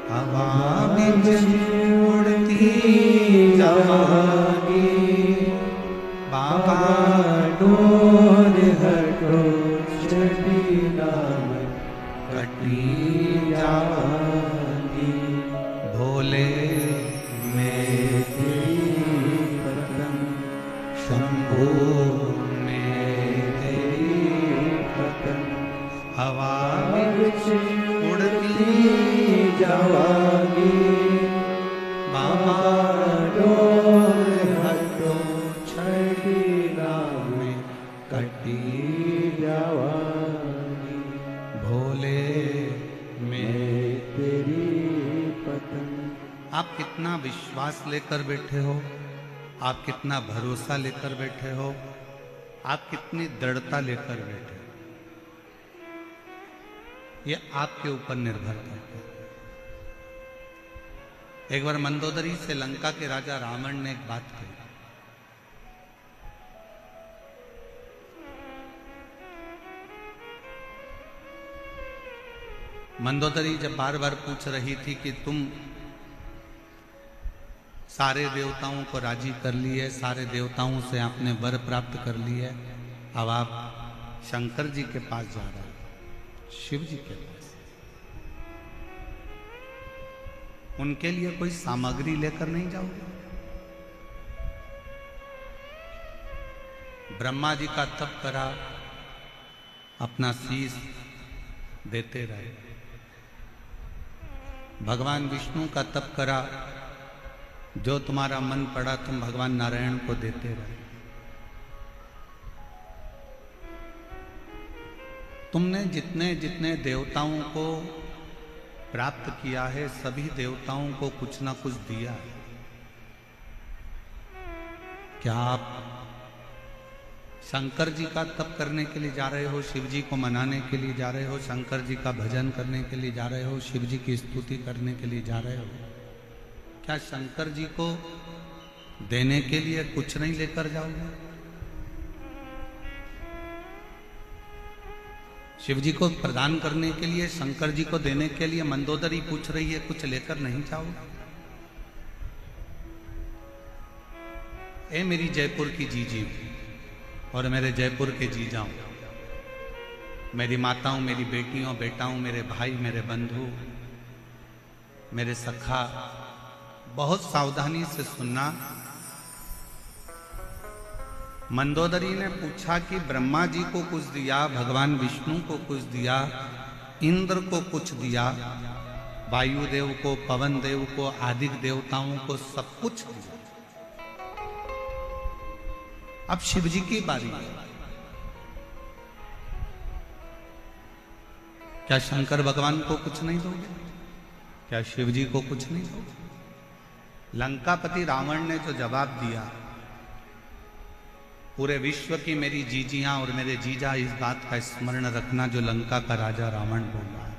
हवा बिच उड़ती जवानी, बाबा डोर हटो चढ़ी नाम कटी जवानी, भोले में तेरी पतंग, शंभू में तेरी पतंग हवा बिच उड़ती जवानी, बाबा डोर हटो छड़ी नाम में कटी जवानी, भोले में। तेरी पतंग। आप कितना विश्वास लेकर बैठे हो, आप कितना भरोसा लेकर बैठे हो, आप कितनी दृढ़ता लेकर बैठे हो, ये आपके ऊपर निर्भर करता है। एक बार मंदोदरी से लंका के राजा रावण ने एक बात कही, मंदोदरी जब बार बार पूछ रही थी कि तुम सारे देवताओं को राजी कर लिए, सारे देवताओं से आपने वर प्राप्त कर लिए, अब आप शंकर जी के पास जा रहे हो, शिव जी के पास, उनके लिए कोई सामग्री लेकर नहीं जाओगे? ब्रह्मा जी का तप करा, अपना शीश देते रहे, भगवान विष्णु का तप करा, जो तुम्हारा मन पड़ा तुम भगवान नारायण को देते रहे। तुमने जितने जितने देवताओं को प्राप्त किया है, सभी देवताओं को कुछ ना कुछ दिया है। क्या आप शंकर जी का तप करने के लिए जा रहे हो, शिव जी को मनाने के लिए जा रहे हो, शंकर जी का भजन करने के लिए जा रहे हो, शिव जी की स्तुति करने के लिए जा रहे हो? क्या शंकर जी को देने के लिए कुछ नहीं लेकर जाओगे? शिव जी को प्रदान करने के लिए, शंकर जी को देने के लिए मंदोदरी पूछ रही है, कुछ लेकर नहीं जाओगे? ए मेरी जयपुर की जीजी और मेरे जयपुर के जीजाओं, मेरी माताओं, मेरी बेटियों, बेटाओं, मेरे भाई, मेरे बंधु, मेरे सखा, बहुत सावधानी से सुनना। मंदोदरी ने पूछा कि ब्रह्मा जी को कुछ दिया, भगवान विष्णु को कुछ दिया, इंद्र को कुछ दिया, वायुदेव को, पवन देव को, आदि देवताओं को सब कुछ दिया। अब शिव जी की बारी है। क्या शंकर भगवान को कुछ नहीं दोगे? क्या शिव जी को कुछ नहीं दोगे? लंकापति रावण ने जो जवाब दिया, पूरे विश्व की मेरी जीजियां और मेरे जीजा इस बात का स्मरण रखना जो लंका का राजा रावण बोल रहा है।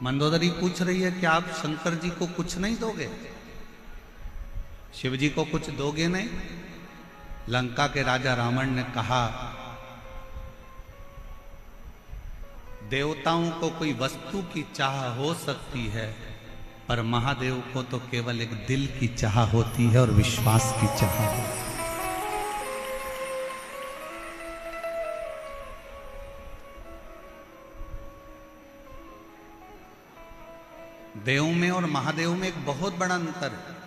मंदोदरी पूछ रही है कि आप शंकर जी को कुछ नहीं दोगे, शिव जी को कुछ दोगे नहीं? लंका के राजा रावण ने कहा, देवताओं को कोई वस्तु की चाह हो सकती है, पर महादेव को तो केवल एक दिल की चाह होती है और विश्वास की चाह होती है। देव में और महादेव में एक बहुत बड़ा अंतर है।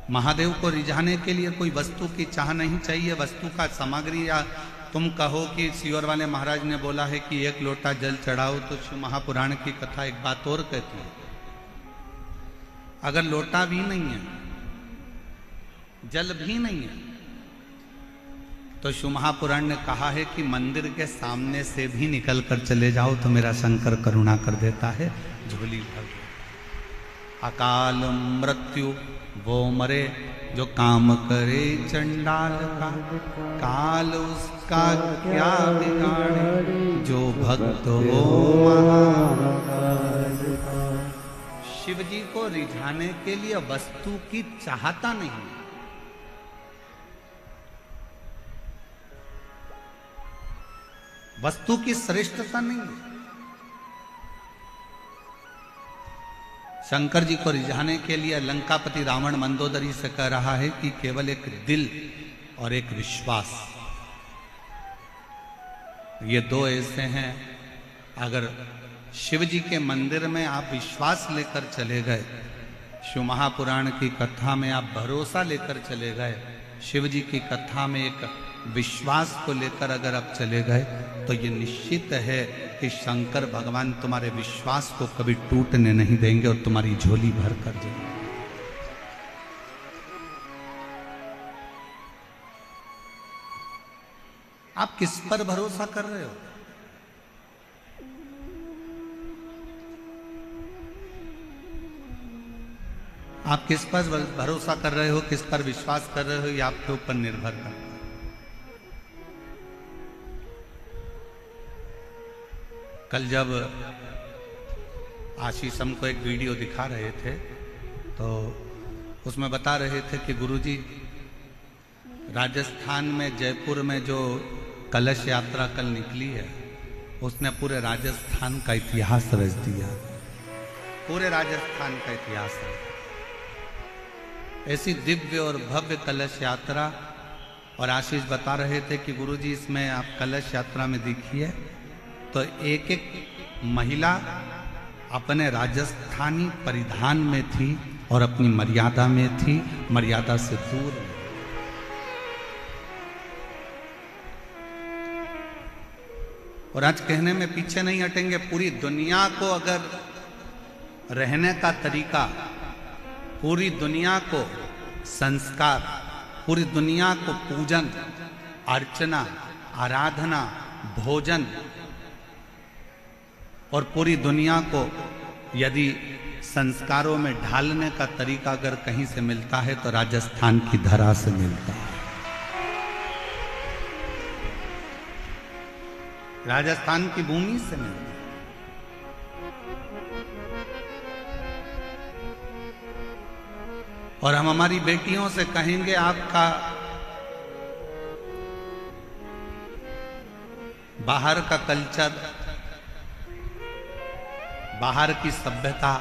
महादेव को रिझाने के लिए कोई वस्तु की चाह नहीं चाहिए, वस्तु का सामग्री, या तुम कहो कि सियोर वाले महाराज ने बोला है कि एक लोटा जल चढ़ाओ, तो शिव महापुराण की कथा एक बात और कहती है, अगर लोटा भी नहीं है, जल भी नहीं है, तो शिव महापुराण ने कहा है कि मंदिर के सामने से भी निकल कर चले जाओ तो मेरा शंकर करुणा कर देता है, झोली भर। अकाल मृत्यु वो मरे जो काम करे चंडाल का, काल उसका क्या बिगाड़े जो भक्त हो महाकाल का। शिव जी को रिझाने के लिए वस्तु की चाहता नहीं, वस्तु की श्रेष्ठता नहीं है। शंकर जी को रिझाने के लिए लंकापति रावण मंदोदरी से कह रहा है कि केवल एक दिल और एक विश्वास, ये दो ऐसे हैं, अगर शिव जी के मंदिर में आप विश्वास लेकर चले गए, शिव महापुराण की कथा में आप भरोसा लेकर चले गए, शिव जी की कथा में एक विश्वास को लेकर अगर आप चले गए, तो ये निश्चित है कि शंकर भगवान तुम्हारे विश्वास को कभी टूटने नहीं देंगे और तुम्हारी झोली भर कर देंगे। आप किस पर भरोसा कर रहे हो? आप किस पर भरोसा कर रहे हो, किस पर विश्वास कर रहे हो, ये आपके ऊपर निर्भर करता है। कल जब आशीष हमको एक वीडियो दिखा रहे थे, तो उसमें बता रहे थे कि गुरुजी राजस्थान में जयपुर में जो कलश यात्रा कल निकली है, उसने पूरे राजस्थान का इतिहास रच दिया, पूरे राजस्थान का इतिहास है। ऐसी दिव्य और भव्य कलश यात्रा, और आशीष बता रहे थे कि गुरुजी इसमें आप कलश यात्रा में देखिए तो एक एक महिला अपने राजस्थानी परिधान में थी और अपनी मर्यादा में थी, मर्यादा से दूर। और आज कहने में पीछे नहीं हटेंगे, पूरी दुनिया को अगर रहने का तरीका, पूरी दुनिया को संस्कार, पूरी दुनिया को पूजन अर्चना आराधना भोजन, और पूरी दुनिया को यदि संस्कारों में ढालने का तरीका अगर कहीं से मिलता है तो राजस्थान की धरा से मिलता है। राजस्थान की भूमि से मिलता है। और हम हमारी बेटियों से कहेंगे आपका बाहर का कल्चर, बाहर की सभ्यता,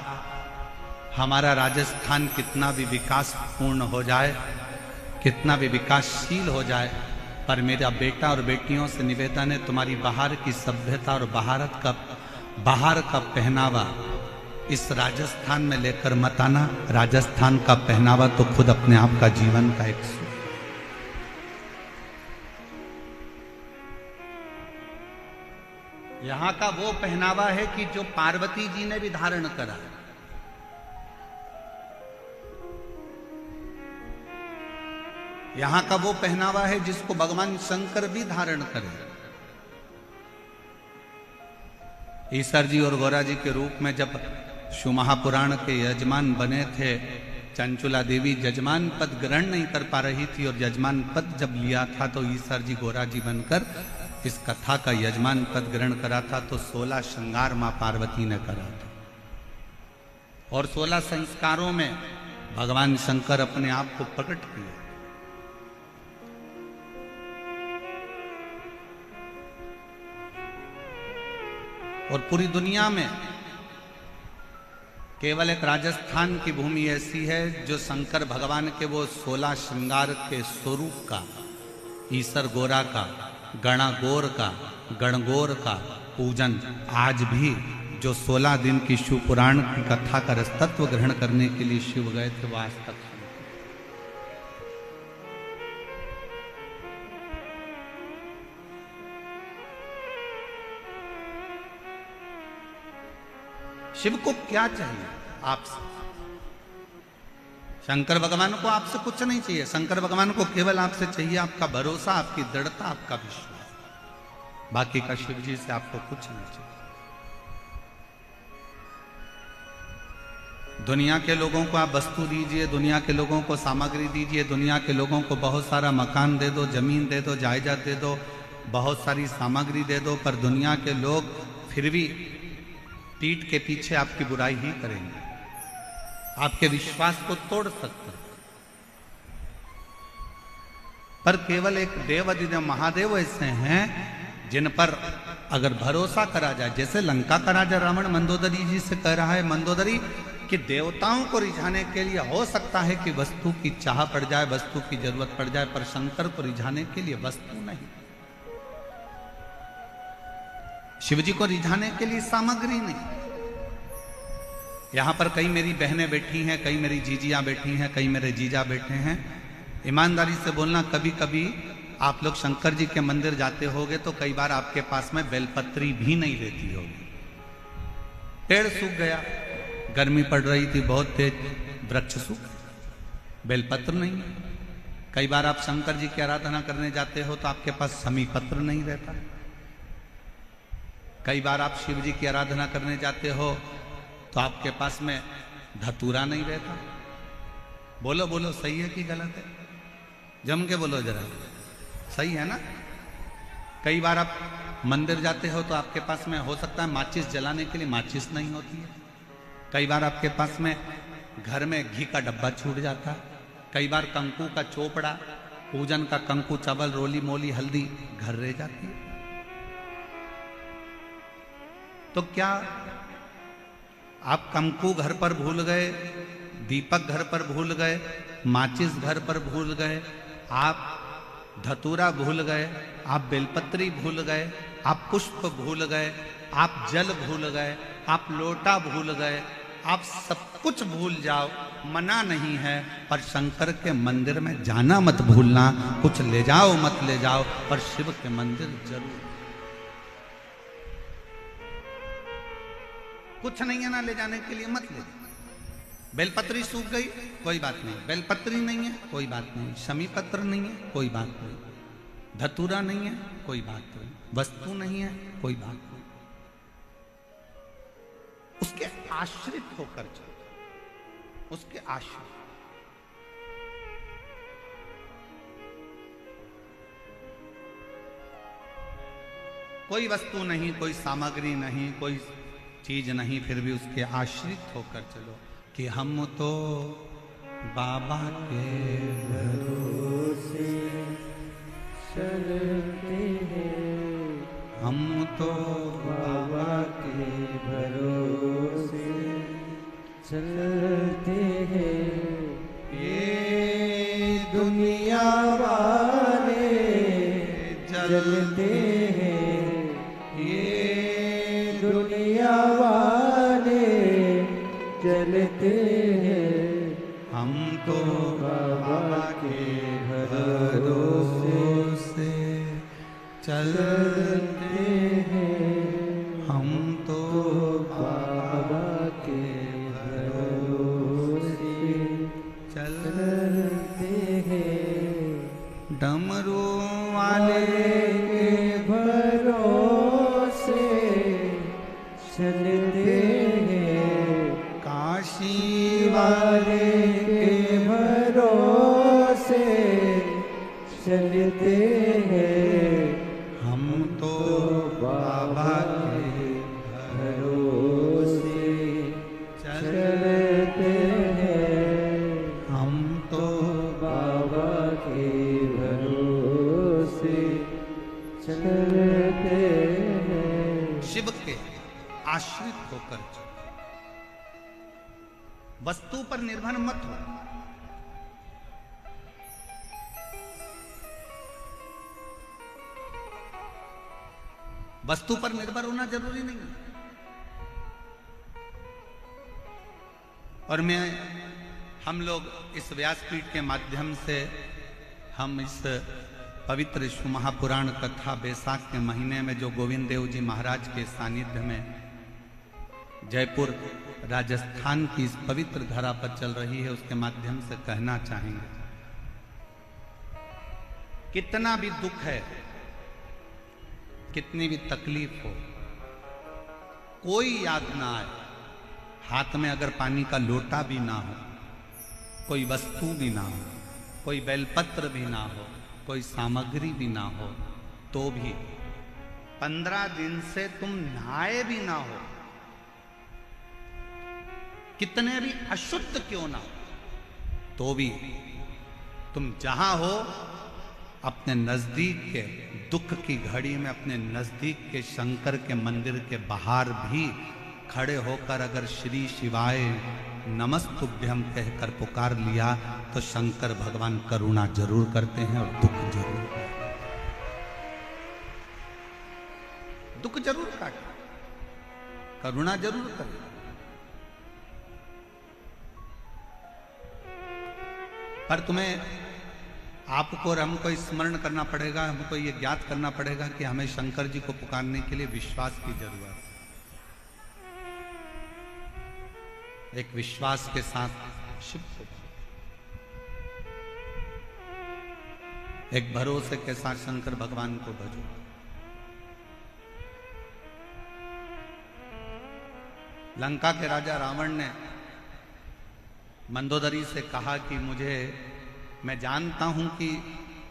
हमारा राजस्थान कितना भी विकासपूर्ण हो जाए, कितना भी विकासशील हो जाए, पर मेरा बेटा और बेटियों से निवेदन है, तुम्हारी बाहर की सभ्यता और बाहर का पहनावा इस राजस्थान में लेकर मत आना। राजस्थान का पहनावा तो खुद अपने आप का जीवन का एक सुख। यहां का वो पहनावा है कि जो पार्वती जी ने भी धारण करा, यहां का वो पहनावा है जिसको भगवान शंकर भी धारण करे। ईश्वर जी और गौरा जी के रूप में जब शिव महापुराण के यजमान बने थे, चंचुला देवी यजमान पद ग्रहण नहीं कर पा रही थी, और यजमान पद जब लिया था तो ईश्वर जी गौरा जी बनकर इस कथा का यजमान पद ग्रहण करा था। तो 16 श्रृंगार मां पार्वती ने करा था, और 16 संस्कारों में भगवान शंकर अपने आप को प्रकट किए। और पूरी दुनिया में केवल एक राजस्थान की भूमि ऐसी है जो शंकर भगवान के वो 16 श्रृंगार के स्वरूप का, ईसर गोरा का, गणागोर का, गणगोर का पूजन आज भी, जो 16 दिन की शिव पुराण की कथा का रसतत्व ग्रहण करने के लिए शिव गए थे, वो आज तक शिव को क्या चाहिए आपसे? शंकर भगवान को आपसे कुछ नहीं चाहिए। शंकर भगवान को केवल आपसे चाहिए आपका भरोसा, आपकी दृढ़ता, आपका विश्वास। बाकी का शिव जी से आपको कुछ नहीं चाहिए। दुनिया के लोगों को आप वस्तु दीजिए, दुनिया के लोगों को सामग्री दीजिए, दुनिया के लोगों को बहुत सारा मकान दे दो, जमीन दे दो, जायदाद दे दो, बहुत सारी सामग्री दे दो, पर दुनिया के लोग फिर भी पीठ के पीछे आपकी बुराई ही करेंगे, आपके विश्वास को तोड़ सकते हैं। पर केवल एक देव अधिदेव महादेव ऐसे हैं जिन पर अगर भरोसा करा जाए, जैसे लंका का राजा रावण मंदोदरी जी से कह रहा है, मंदोदरी कि देवताओं को रिझाने के लिए हो सकता है कि वस्तु की चाह पड़ जाए, वस्तु की जरूरत पड़ जाए, पर शंकर को रिझाने के लिए वस्तु नहीं, शिव जी को रिझाने के लिए सामग्री नहीं। यहां पर कई मेरी बहनें बैठी हैं, कई मेरी जीजियां बैठी हैं, कई मेरे जीजा बैठे हैं। ईमानदारी से बोलना, कभी कभी आप लोग शंकर जी के मंदिर जाते होगे तो कई बार आपके पास में बेलपत्री भी नहीं रहती होगी, पेड़ सूख गया, गर्मी पड़ रही थी बहुत तेज, वृक्ष सूख, बेलपत्र नहीं। कई बार आप शंकर जी की आराधना करने जाते हो तो आपके पास समी पत्र नहीं रहता। कई बार आप शिव जी की आराधना करने जाते हो तो आपके पास में धतूरा नहीं रहता। बोलो बोलो, सही है कि गलत है? जम के बोलो जरा, सही है ना? कई बार आप मंदिर जाते हो तो आपके पास में हो सकता है माचिस जलाने के लिए माचिस नहीं होती है। कई बार आपके पास में घर में घी का डब्बा छूट जाता है। कई बार कंकु का चोपड़ा, पूजन का कंकु, चावल, रोली मोली, हल्दी घर रह जाती है। तो क्या आप कंकु घर पर भूल गए, दीपक घर पर भूल गए, माचिस घर पर भूल गए, आप धतूरा भूल गए, आप बेलपत्री भूल गए, आप पुष्प भूल गए, आप जल भूल गए, आप लोटा भूल गए, आप सब कुछ भूल जाओ, मना नहीं है, पर शंकर के मंदिर में जाना मत भूलना। कुछ ले जाओ मत ले जाओ, पर शिव के मंदिर जरूर। कुछ नहीं है ना ले जाने के लिए, मत ले जाओ। बेलपत्री सूख गई, कोई बात नहीं, बेलपत्री नहीं है, कोई बात नहीं, शमी पत्र नहीं है, कोई बात नहीं, धतूरा नहीं है, कोई बात नहीं, वस्तु नहीं है, कोई बात नहीं। उसके आश्रित होकर चलो, उसके आश्रित। कोई वस्तु नहीं, कोई सामग्री नहीं, कोई चीज नहीं, फिर भी उसके आश्रित होकर चलो कि हम तो बाबा के भरोसे चलते हैं, हम तो बाबा के भरोसे चलते हैं। ये दुनिया वाले जलते हैं, ये दुनिया वाले चलते हैं, हम तो बाबा के भरोसे चलते हैं, हम तो बाबा के भरोसे चलते हैं। डमरू वाले के भरोसे चलते हैं, काशी वाले के भरोसे चलते हैं, हम तो बाबा के भरोसे चलते हैं, हम तो बाबा के भरोसे चलते हैं। शिव के आश्रित होकर चलो। वस्तु पर निर्भर मत हो। वस्तु पर निर्भर होना जरूरी नहीं है। और हम लोग इस व्यासपीठ के माध्यम से हम इस पवित्र शिव महापुराण कथा बैसाख के महीने में जो गोविंद देव जी महाराज के सानिध्य में जयपुर राजस्थान की इस पवित्र धरा पर चल रही है, उसके माध्यम से कहना चाहेंगे, कितना भी दुख है, कितनी भी तकलीफ हो, कोई याद ना आए, हाथ में अगर पानी का लोटा भी ना हो, कोई वस्तु भी ना हो, कोई बेलपत्र भी ना हो, कोई सामग्री भी ना हो, तो भी 15 दिन से तुम नहाए भी ना हो, कितने भी अशुद्ध क्यों ना हो, तो भी तुम जहां हो अपने नजदीक के दुख की घड़ी में अपने नजदीक के शंकर के मंदिर के बाहर भी खड़े होकर अगर श्री शिवाय नमस्तुभ्यम कहकर पुकार लिया तो शंकर भगवान करुणा जरूर करते हैं और दुख जरूर करते हैं। दुख जरूर काटे, करुणा जरूर करे। पर तुम्हें आपको और हमको स्मरण करना पड़ेगा, हमको ये ज्ञात करना पड़ेगा कि हमें शंकर जी को पुकारने के लिए विश्वास की जरूरत है। एक विश्वास के साथ शिव को, एक भरोसे के साथ शंकर भगवान को भजो। लंका के राजा रावण ने मंदोदरी से कहा कि मैं जानता हूं कि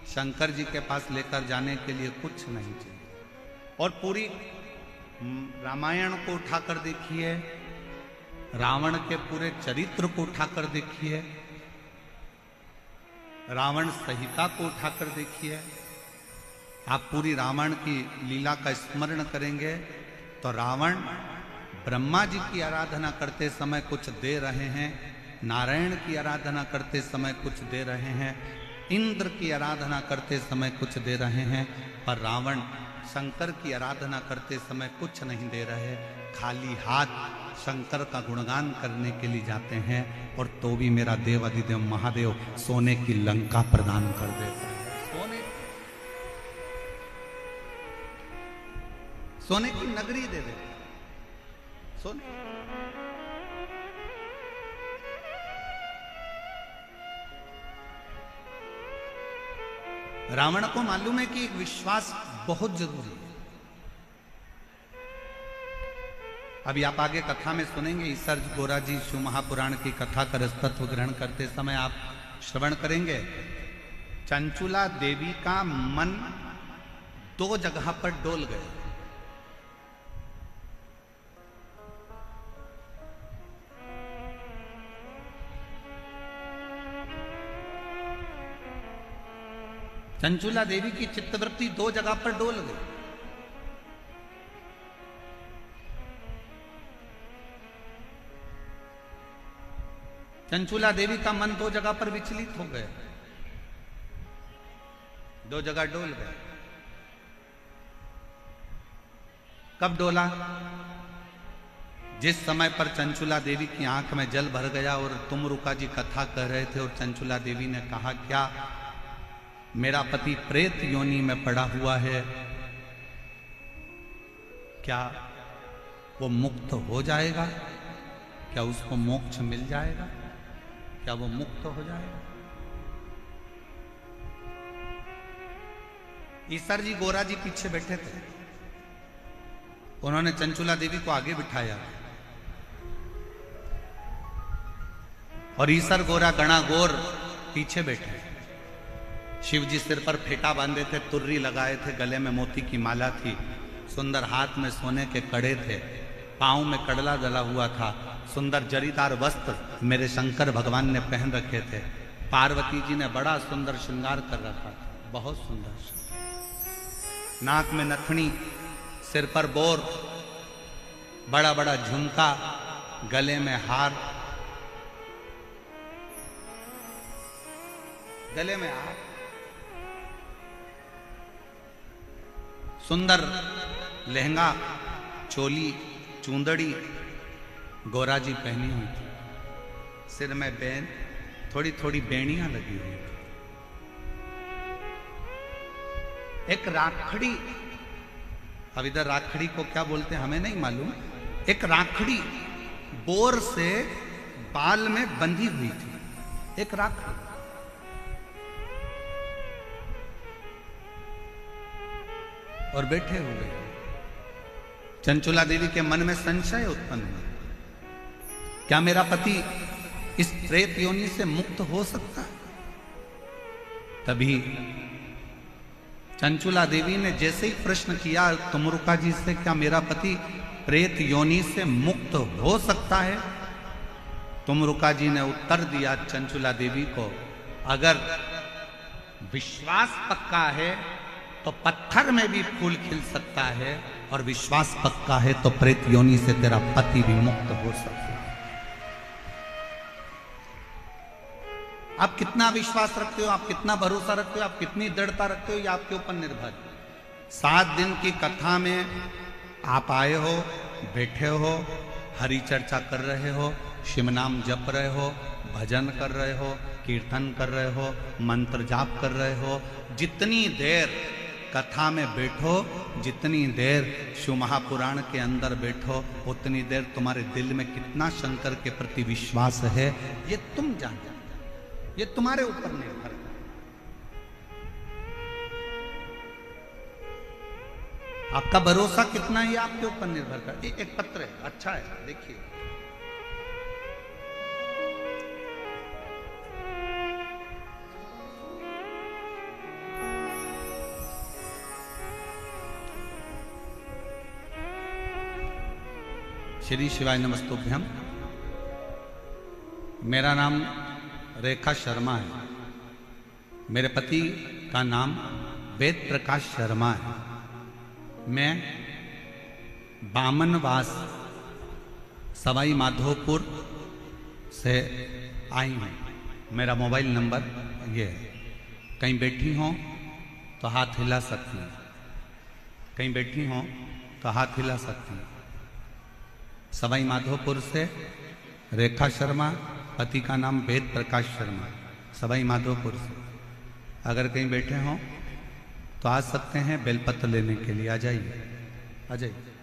शंकर जी के पास लेकर जाने के लिए कुछ नहीं चाहिए। और पूरी रामायण को उठाकर देखिए, रावण के पूरे चरित्र को उठाकर देखिए, रावण संहिता को उठाकर देखिए। आप पूरी रावण की लीला का स्मरण करेंगे तो रावण ब्रह्मा जी की आराधना करते समय कुछ दे रहे हैं, नारायण की आराधना करते समय कुछ दे रहे हैं, इंद्र की आराधना करते समय कुछ दे रहे हैं, पर रावण शंकर की आराधना करते समय कुछ नहीं दे रहे। खाली हाथ शंकर का गुणगान करने के लिए जाते हैं और तो भी मेरा देव अधिदेव महादेव सोने की लंका प्रदान कर देते हैं। सोने की नगरी दे देते हैं। सोने रावण को मालूम है कि एक विश्वास बहुत जरूरी है। अभी आप आगे कथा में सुनेंगे, ईसर गोरा जी शिव महापुराण की कथा का रसतत्व ग्रहण करते समय आप श्रवण करेंगे। चंचुला देवी का मन दो जगह पर डोल गए। चंचुला देवी की चित्तवृत्ति दो जगह पर डोल गई। चंचुला देवी का मन दो जगह पर विचलित हो गया, दो जगह डोल गए। कब डोला? जिस समय पर चंचुला देवी की आंख में जल भर गया और तुमरुका जी कथा कर रहे थे और चंचुला देवी ने कहा, क्या मेरा पति प्रेत योनि में पड़ा हुआ है, क्या वो मुक्त हो जाएगा? क्या उसको मोक्ष मिल जाएगा? क्या वो मुक्त हो जाएगा? ईसर जी गोरा जी पीछे बैठे थे। उन्होंने चंचुला देवी को आगे बिठाया और ईसर गोरा गणा गोर पीछे बैठे। शिव जी सिर पर फेटा बांधे थे, तुर्री लगाए थे, गले में मोती की माला थी, सुंदर हाथ में सोने के कड़े थे, पांव में कड़ला डला हुआ था, सुंदर जरीदार वस्त्र मेरे शंकर भगवान ने पहन रखे थे। पार्वती जी ने बड़ा सुंदर श्रृंगार कर रखा था, बहुत सुंदर। नाक में नथनी, सिर पर बोर, बड़ा बड़ा झुमका, गले में हार, गले में हार, सुंदर लहंगा, चोली, चूंदड़ी गोरा जी पहनी हुई थी। सिर में बैन, थोड़ी थोड़ी बेड़ियां लगी हुई थी। एक राखड़ी, अब इधर राखड़ी को क्या बोलते हैं हमें नहीं मालूम, एक राखड़ी बोर से बाल में बंधी हुई थी। एक राखड़ी और बैठे हुए। चंचुला देवी के मन में संशय उत्पन्न हुआ, क्या मेरा पति इस प्रेत योनि से मुक्त हो सकता है? तभी चंचुला देवी ने जैसे ही प्रश्न किया तुमरुका जी से, क्या मेरा पति प्रेत योनि से मुक्त हो सकता है? तुमरुका जी ने उत्तर दिया चंचुला देवी को, अगर विश्वास पक्का है तो पत्थर में भी फूल खिल सकता है, और विश्वास पक्का है तो प्रेत योनि से तेरा पति भी मुक्त हो सकता है। आप कितना विश्वास रखते हो, आप कितना भरोसा रखते हो, आप कितनी दृढ़ता रखते हो, ये आपके ऊपर निर्भर है। 7 दिन की कथा में आप आए हो, बैठे हो, हरि चर्चा कर रहे हो, शिव नाम जप रहे हो, भजन कर रहे हो, कीर्तन कर रहे हो, मंत्र जाप कर रहे हो। जितनी देर कथा में बैठो, जितनी देर शिव महापुराण के अंदर बैठो, उतनी देर तुम्हारे दिल में कितना शंकर के प्रति विश्वास है, ये तुम जानते हो, ये तुम्हारे ऊपर निर्भर है। आपका भरोसा कितना है, आपके ऊपर निर्भर करता है। एक पत्र है, अच्छा है, देखिए। श्री शिवाय नमस्तुभ्यम। मेरा नाम रेखा शर्मा है। मेरे पति का नाम वेद प्रकाश शर्मा है। मैं बामनवास सवाई माधोपुर से आई हूँ। मेरा मोबाइल नंबर ये है। कहीं बैठी हो तो हाथ हिला सकती हैं, कहीं बैठी हो तो हाथ हिला सकती हैं। सवाई माधोपुर से रेखा शर्मा, पति का नाम वेद प्रकाश शर्मा, सवाई माधोपुर से। अगर कहीं बैठे हों तो आ सकते हैं, बेलपत्र लेने के लिए आ जाइए, आ जाइए।